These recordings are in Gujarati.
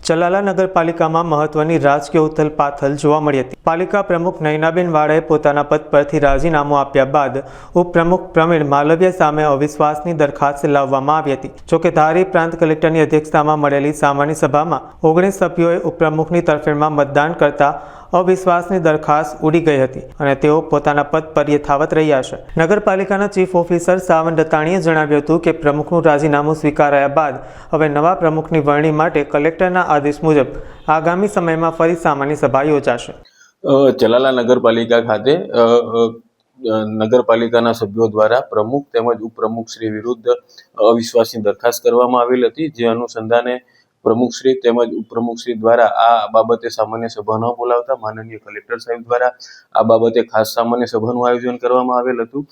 ચલાલા નગરપાલિકામાં મહત્વની રાજકીય ઉથલપાથલ જોવા મળી હતી। પાલિકા પ્રમુખ નયનાબેન વાળાએ પોતાના પદ પરથી રાજીનામું આપ્યા બાદ ઉપપ્રમુખ પ્રવીણ માલવિયા સામે અવિશ્વાસની દરખાસ્ત લાવવામાં આવી હતી। જોકે ધારી પ્રાંત કલેક્ટરની અધ્યક્ષતામાં મળેલી સામાન્ય સભામાં 19 સભ્યોએ ઉપપ્રમુખની તરફેણમાં મતદાન કરતા અવિશ્વાસની દરખાસ્ત ઉડી ગઈ હતી અને તેઓ પોતાના પદ પર યથાવત રહ્યા છે। નગરપાલિકાના ચીફ ઓફિસર સાવન દત્તાણીએ જણાવ્યું હતું કે પ્રમુખનું રાજીનામું સ્વીકારાયા બાદ હવે નવા પ્રમુખની વરણી માટે કલેક્ટરના આદેશ મુજબ આગામી સમયમાં ફરી સામાન્ય સભા યોજાશે। ચલાલા નગરપાલિકા ખાતે નગરપાલિકાના સભ્યો દ્વારા પ્રમુખ તેમજ ઉપપ્રમુખ શ્રી વિરુદ્ધ અવિશ્વાસની દરખાસ્ત કરવામાં આવેલ હતી। જે અનુસંધાને પ્રમુખશ્રી તેમજ ઉપપ્રમુખશ્રી દ્વારા આ બાબતે સામાન્ય સભા ન બોલાવતા માનનીય કલેક્ટર સાહેબ દ્વારા આ બાબતે ખાસ સામાન્ય સભાનું આયોજન કરવામાં આવેલ હતું।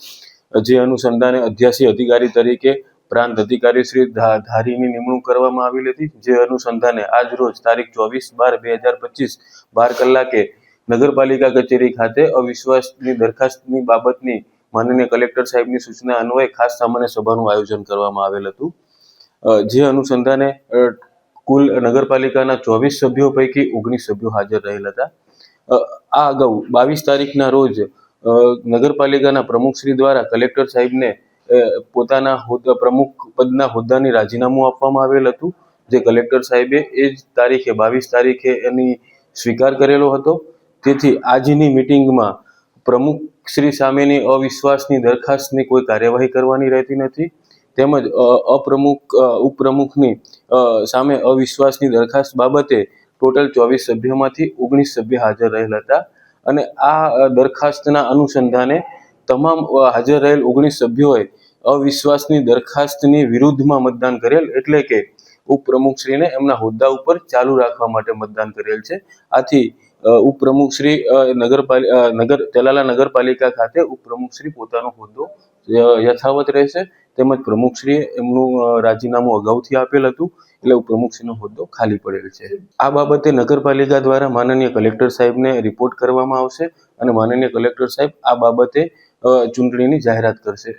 જે અનુસંધાને અધ્યાસી અધિકારી તરીકે પ્રાંત અધિકારી શ્રી ધારીની નિમણૂક કરવામાં આવેલી હતી। જે અનુસંધાને આજ રોજ તારીખ 24/12/2025 12 કલાકે નગરપાલિકા કચેરી ખાતે અવિશ્વાસની દરખાસ્તની બાબતની માનનીય કલેક્ટર સાહેબની સૂચના અન્વયે ખાસ સામાન્ય સભાનું આયોજન કરવામાં આવેલ હતું। જે અનુસંધાને કુલ નગરપાલિકાના 24 સભ્યો પૈકી 19 સભ્યો હાજર રહેલ હતા। આ અગાઉ 22 તારીખના રોજ નગરપાલિકાના પ્રમુખશ્રી દ્વારા કલેક્ટર સાહેબને પોતાના પ્રમુખ પદના હોદ્દાની રાજીનામું આપવામાં આવેલ હતું। જે કલેક્ટર સાહેબે એ જ તારીખે 22 તારીખે એની સ્વીકાર કરેલો હતો। તેથી આજની મિટિંગમાં પ્રમુખશ્રી સામેની અવિશ્વાસની દરખાસ્તની કોઈ કાર્યવાહી કરવાની રહેતી નથી। તેમજ ઉપપ્રમુખની સામે અવિશ્વાસની દરખાસ્ત બાબતે ટોટલ 24 સભ્યોમાંથી 19 સભ્ય હાજર રહેલ હતા અને આ દરખાસ્તના અનુસંધાને તમામ હાજર રહેલ 19 સભ્યોએ અવિશ્વાસની દરખાસ્તની વિરુદ્ધમાં મતદાન કરેલ, એટલે કે ઉપપ્રમુખશ્રીને એમના હોદ્દા ઉપર ચાલુ રાખવા માટે મતદાન કરેલ છે। આથી ઉપપ્રમુખશ્રી ચલાલા નગરપાલિકા ખાતે ઉપપ્રમુખશ્રી પોતાનો હોદ્દો યથાવત રહેશે તેમજ પ્રમુખશ્રીએ એમનું રાજીનામું અગાઉથી આપેલ હતું, એટલે ઉપપ્રમુખશ્રીનો હોદ્દો ખાલી પડેલ છે। આ બાબતે નગરપાલિકા દ્વારા માનનીય કલેક્ટર સાહેબને રિપોર્ટ કરવામાં આવશે અને માનનીય કલેક્ટર સાહેબ આ બાબતે ચૂંટણીની જાહેરાત કરશે।